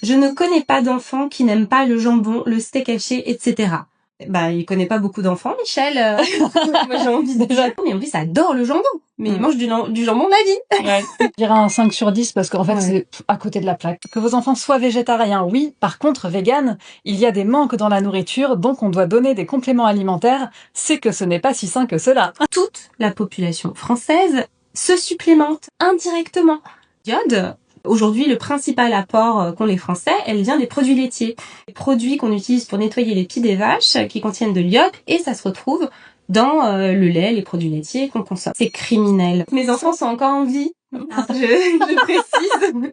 Je ne connais pas d'enfant qui n'aime pas le jambon, le steak haché, etc. Bah, il connaît pas beaucoup d'enfants, Michel. Moi, j'ai envie de dire. Mais en plus, ça adore le jambon. Mais il mange du jambon de la vie. Ouais. Je dirais un 5 sur 10 parce qu'en fait, Ouais. c'est à côté de la plaque. Que vos enfants soient végétariens, oui. Par contre, vegan, il y a des manques dans la nourriture, donc on doit donner des compléments alimentaires. C'est que ce n'est pas si sain que cela. Toute la population française se supplémente indirectement. Iode. Aujourd'hui, le principal apport qu'ont les Français, elle vient des produits laitiers. Les produits qu'on utilise pour nettoyer les pieds des vaches, qui contiennent de l'iode, et ça se retrouve dans le lait, les produits laitiers qu'on consomme. C'est criminel. Mes enfants sont encore en vie. Je précise.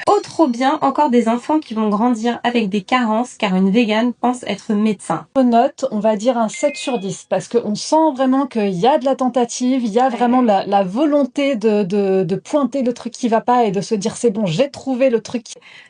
Oh, trop bien, encore des enfants qui vont grandir avec des carences, car une végane pense être médecin. Note, on va dire un 7 sur 10, parce qu'on sent vraiment qu'il y a de la tentative, il y a vraiment la volonté de pointer le truc qui va pas et de se dire c'est bon, j'ai trouvé le truc.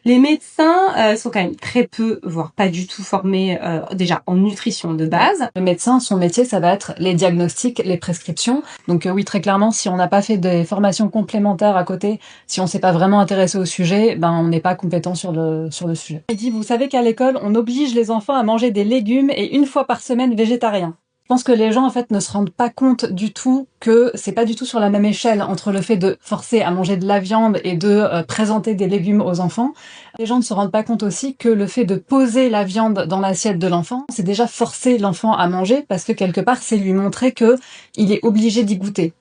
Les médecins sont quand même très peu, voire pas du tout formés déjà en nutrition de base. Le médecin, son métier, ça va être les diagnostics, les prescriptions. Donc oui, très clairement, si on n'a pas fait des formations complémentaires à côté, si on s'est pas vraiment intéressé au sujet, ben on n'est pas compétent sur le sujet. Il dit, vous savez qu'à l'école, on oblige les enfants à manger des légumes et une fois par semaine végétarien. Je pense que les gens, en fait, ne se rendent pas compte du tout que c'est pas du tout sur la même échelle entre le fait de forcer à manger de la viande et de présenter des légumes aux enfants. Les gens ne se rendent pas compte aussi que le fait de poser la viande dans l'assiette de l'enfant, c'est déjà forcer l'enfant à manger parce que quelque part, c'est lui montrer que il est obligé d'y goûter.